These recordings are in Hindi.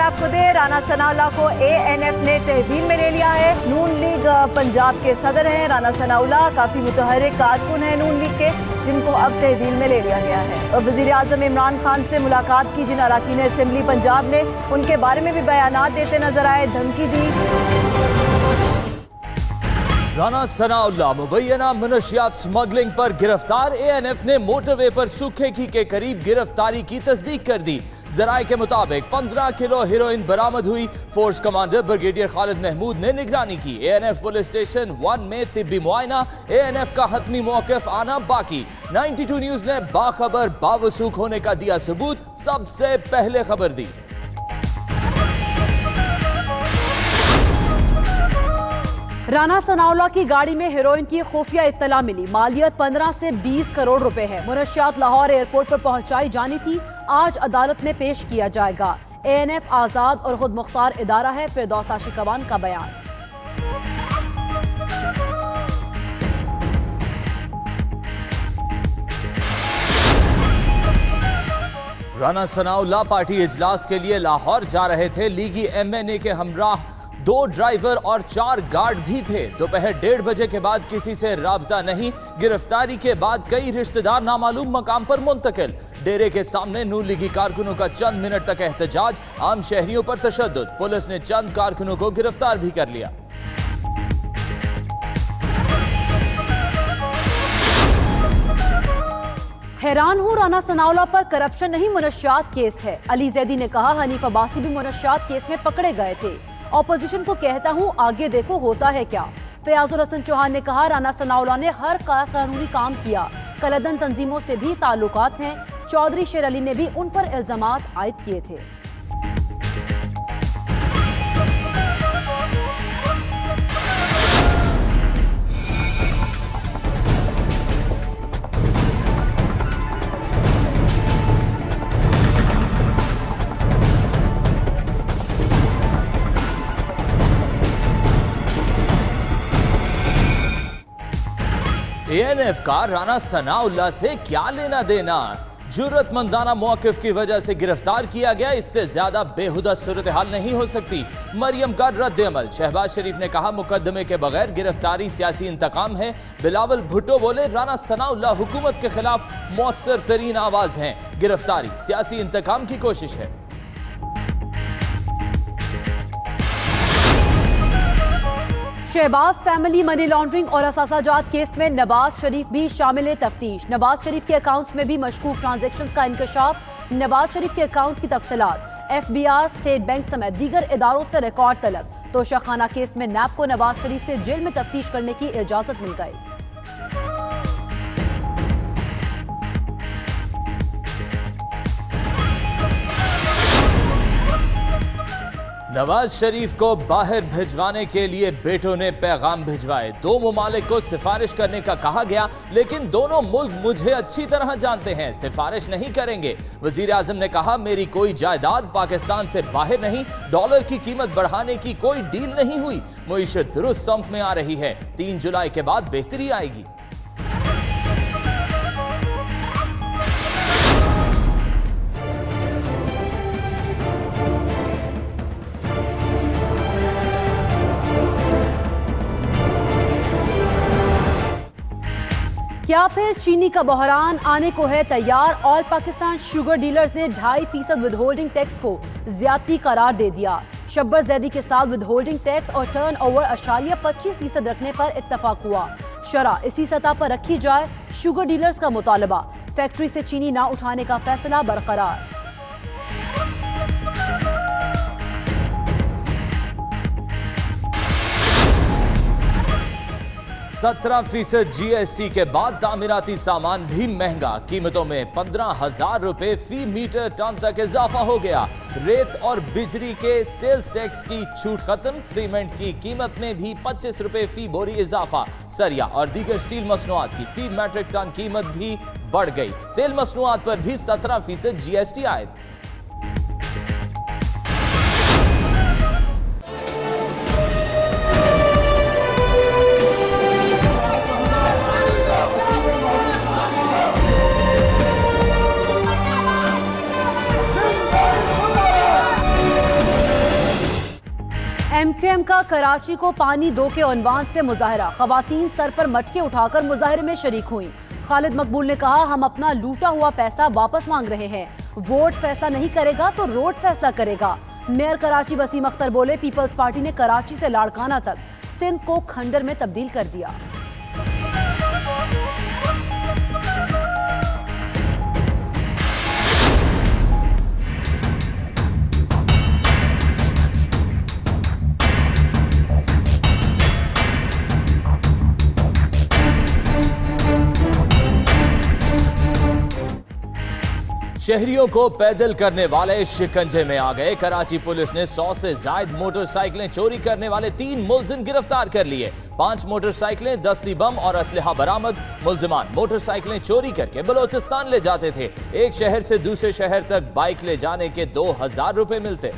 आपको दे, राना सनाउल्लाह को एएनएफ ने तहवील में ले लिया है। नून लीग पंजाब के सदर हैं राना सनाउल्लाह, काफ़ी मुतहर्रिक कारकुन हैं नून लीग के, जिनको अब तहवील में ले लिया गया है। वज़ीर आज़म इमरान खान से मुलाकात की जिन अरकान असेंबली पंजाब ने, उनके बारे में भी बयानात देते नजर आए, धमकी दी। राना सनाउल्लाह मुबैना मनशियात स्मगलिंग पर गिरफ्तार। एएनएफ ने मोटरवे पर सूखेकी के करीब गिरफ्तारी की तस्दीक कर दी। जराये के मुताबिक 15 किलो हेरोइन बरामद हुई। Force commander brigadier Khalid Mahmood ने निगरानी की। एएनएफ पुलिस स्टेशन 1 में तिब्बी मुआयना, एएनएफ का हतमी मौक़िफ़ आना बाकी। 92 न्यूज़ ने बाखबर बावसूख होने का दिया सबूत, सबसे पहले खबर दी। राना सनाउल्लाह की गाड़ी में हेरोइन की खुफिया इत्तला मिली। मालियत 15 से 20 करोड़ रुपए है। मुनशियात लाहौर एयरपोर्ट पर पहुंचाई जानी थी, आज अदालत में पेश किया जाएगा। एएनएफ आजाद और खुद मुख्तार इदारा है, फिरदौस आशिकवान का बयान। राना सनाउल्लाह पार्टी इजलास के लिए लाहौर जा रहे थे। लीगी एमएनए के हमराह 2 ड्राइवर और 4 गार्ड भी थे। दोपहर 1:30 बजे के बाद किसी से राबता नहीं। गिरफ्तारी के बाद कई रिश्तेदार नामालूम मकाम पर मुंतकिल। डेरे के सामने नून लीगी कारकुनों का चंद मिनट तक एहतजाज, आम शहरियों पर तशद्दुद। पुलिस ने चंद कारकुनों को गिरफ्तार भी कर लिया। हैरान हूं, राना सनाउल्लाह पर करप्शन नहीं मुनशियात केस है। अली जैदी ने कहा, हनीफ अब्बासी भी मुनशियात केस में पकड़े गए थे। ऑपोजिशन को कहता हूं, आगे देखो होता है क्या। फयाजुल हसन चौहान ने कहा, राना सनाउल्लाह ने हर कानूनी काम किया, कलदन तंजीमों से भी ताल्लुकात हैं। चौधरी शेर अली ने भी उन पर इल्जामात आयद किए थे। एएनएफ का राना सनाउल्लाह से क्या लेना देना? जुर्रतमंदाना मौक़िफ़ की वजह से गिरफ्तार किया गया, इससे ज्यादा बेहुदा सूरत हाल नहीं हो सकती। मरियम का रद्द अमल। शहबाज शरीफ ने कहा, मुकदमे के बगैर गिरफ्तारी सियासी इंतकाम है। बिलावल भुट्टो बोले, राना सनाउल्लाह हुकूमत के खिलाफ मौसर तरीन आवाज हैं। गिरफ्तारी सियासी इंतकाम की कोशिश है। शहबाज फैमिली मनी लॉन्ड्रिंग और असासाजात केस में नवाज शरीफ भी शामिल है तफ्तीश। नवाज शरीफ के अकाउंट्स में भी मशकूक ट्रांजैक्शंस का इंकशाफ। नवाज शरीफ के अकाउंट्स की तफसीलात। एफबीआर, स्टेट बैंक समेत दीगर इदारों से रिकॉर्ड तलब। तोशाखाना केस में नैब को नवाज शरीफ से जेल में तफ्तीश करने की इजाजत मिल गई। नवाज शरीफ को बाहर भिजवाने के लिए बेटों ने पैगाम भिजवाए। 2 ममालिक को सिफारिश करने का कहा गया, लेकिन दोनों मुल्क मुझे अच्छी तरह जानते हैं, सिफारिश नहीं करेंगे। वजीर आजम ने कहा, मेरी कोई जायदाद पाकिस्तान से बाहर नहीं, डॉलर की कीमत बढ़ाने की कोई डील नहीं हुई। मईशत दुरुस्त संफ में आ रही है, 3 जुलाई के बाद बेहतरी आएगी। क्या फिर चीनी का बहरान आने को है तैयार? ऑल पाकिस्तान शुगर डीलर्स ने 2.5% विदहोल्डिंग टैक्स को ज्यादती करार दे दिया। शब्बर जैदी के साथ विदहोल्डिंग टैक्स और टर्न ओवर 25% रखने पर इत्तफाक हुआ। शरह इसी सतह पर रखी जाए, शुगर डीलर्स का मुतालबा। फैक्ट्री से चीनी ना उठाने का फैसला बरकरार। 17% जीएसटी के बाद तामीराती सामान भी महंगा। कीमतों में 15,000 रुपए फी मीटर टन तक इजाफा हो गया। रेत और बिजली के सेल्स टैक्स की छूट खत्म। सीमेंट की कीमत में भी 25 रुपए फी बोरी इजाफा। सरिया और दीगर स्टील मसनूआत की फी मैट्रिक टन कीमत भी बढ़ गई। तेल मसनूआत पर भी 17% जीएसटी आयद। MQM का कराची को पानी दो के उन्वान से मुजाहरा, खवातीन सर पर मटके उठाकर मुजाहरे में शरीक हुई। खालिद मकबूल ने कहा, हम अपना लूटा हुआ पैसा वापस मांग रहे हैं, वोट फैसला नहीं करेगा तो रोड फैसला करेगा। मेयर कराची वसीम अख्तर बोले, पीपल्स पार्टी ने कराची से लाड़काना तक सिंध को खंडर में तब्दील कर दिया। शहरियों को पैदल करने वाले शिकंजे में आ गए। कराची पुलिस ने 100 से ज्यादा मोटरसाइकिलें चोरी करने वाले 3 मुलजिम गिरफ्तार कर लिए। 5 मोटरसाइकिलें, दस्ती बम और असलहा बरामद। मुलजिमान मोटरसाइकिलें चोरी करके बलोचिस्तान ले जाते थे। एक शहर से दूसरे शहर तक बाइक ले जाने के 2000 रुपए मिलते।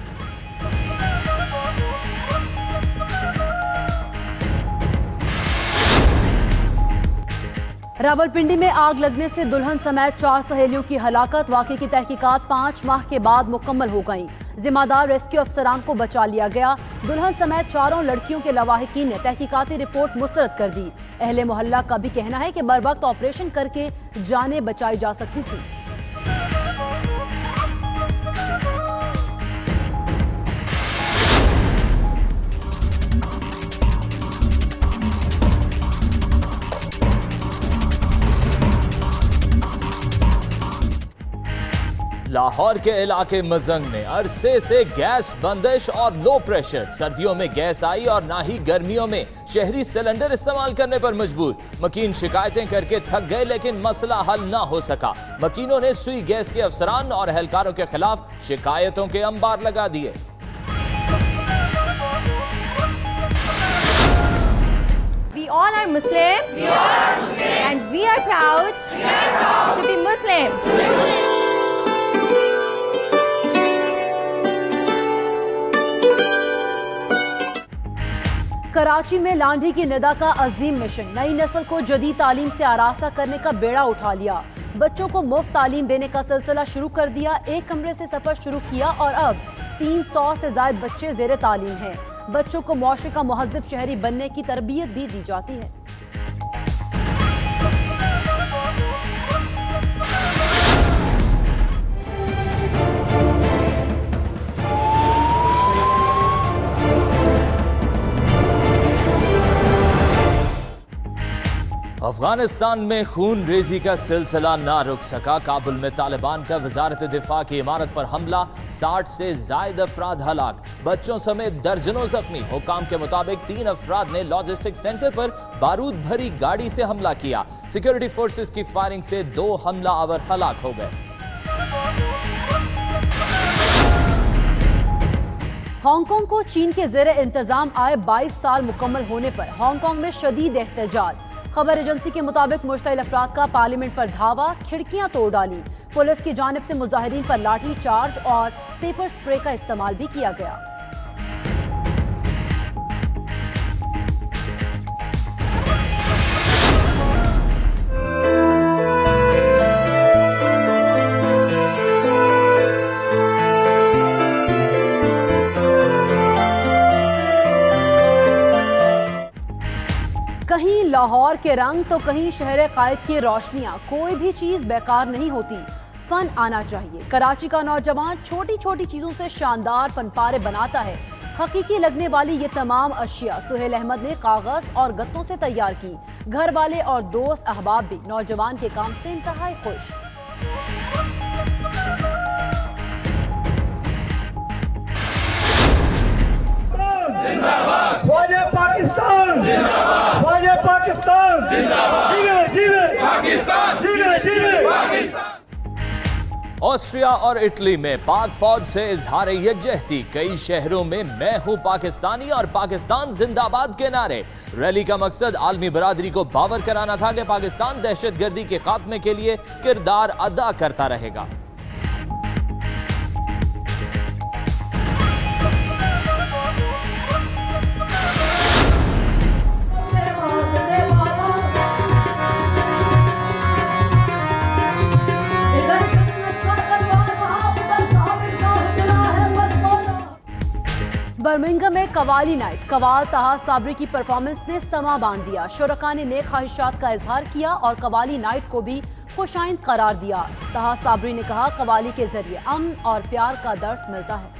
रावलपिंडी में आग लगने से दुल्हन समेत 4 सहेलियों की हलाकत। वाकये की तहकीकात 5 माह के बाद मुकम्मल हो गई। जिम्मेदार रेस्क्यू अफसरान को बचा लिया गया। दुल्हन समेत 4 लड़कियों के लवाहिकीन ने तहकीकाती रिपोर्ट मुस्तरद कर दी। अहले मोहल्ला का भी कहना है कि बरवक्त ऑपरेशन करके जानें बचाई जा सकती थी। लाहौर के इलाके मजंग में अरसे से गैस बंदिश और लो प्रेशर। सर्दियों में गैस आई और ना ही गर्मियों में शहरी सिलेंडर इस्तेमाल करने पर मजबूर। मकीन शिकायतें करके थक गए लेकिन मसला हल ना हो सका। मकीनों ने सुई गैस के अफसरान और एहलकारों के खिलाफ शिकायतों के अंबार लगा दिए। We all are Muslim. And we are proud to be Muslim. Karachi में लांढी की निदा का अजीम मिशन। नई नस्ल को जदीद तालीम से आरास्ता करने का बेड़ा उठा लिया। बच्चों को मुफ्त तालीम देने का सिलसिला शुरू कर दिया। एक कमरे से सफर शुरू किया और अब 300 से ज्यादा बच्चे जेर तालीम हैं। बच्चों को मुआशरे का मुहज्जब शहरी बनने की तरबियत भी दी जाती है। अफगानिस्तान में खून रेजी का सिलसिला ना रुक सका। काबुल में तालिबान का वजारत दिफा की इमारत पर हमला, 60 से ज्यादा अफराद हलाक, बच्चों समेत दर्जनों जख्मी। हुकाम के मुताबिक 3 अफराद ने लॉजिस्टिक सेंटर पर बारूद भरी गाड़ी से हमला किया। सिक्योरिटी फोर्सेस की फायरिंग से 2 हमलावर हलाक हो गए। हांगकांग को चीन के जेर इंतजाम आए 22 साल मुकम्मल होने पर हांगकांग में शदीद एहतजाज। खबर एजेंसी के मुताबिक मुश्तइल अफराद का पार्लियामेंट पर धावा, खिड़कियां तोड़ डाली। पुलिस की जानिब से मुजाहिरीन पर लाठी चार्ज और पेपर स्प्रे का इस्तेमाल भी किया गया। कहीं लाहौर के रंग तो कहीं शहर कायद की रोशनियां। कोई भी चीज बेकार नहीं होती, फन आना चाहिए। कराची का नौजवान छोटी छोटी चीजों से शानदार फनपारे बनाता है। हकीकी लगने वाली ये तमाम अशिया सुहेल अहमद ने कागज और गत्तों से तैयार की। घर वाले और दोस्त अहबाब भी नौजवान के काम से इंतहाई खुश। पाकिस्तान जिंदाबाद, पाकिस्तान जिंदाबाद, जीवे जीवे पाकिस्तान, जीवे जीवे पाकिस्तान। ऑस्ट्रिया और इटली में पाक फौज से इजहार यकजहती। कई शहरों में मैं हूं पाकिस्तानी और पाकिस्तान जिंदाबाद के नारे। रैली का मकसद आलमी बरादरी को बावर कराना था कि पाकिस्तान दहशतगर्दी के खात्मे के लिए किरदार अदा करता रहेगा। बर्मिंघम में कवाली नाइट, कवाल तहा साबरी की परफॉर्मेंस ने समा बांध दिया। शुरका ने नेक ख्वाहिशात का इजहार किया और कवाली नाइट को भी खुशाइंद करार दिया। तहा साबरी ने कहा, कवाली के जरिए अमन और प्यार का दर्स मिलता है।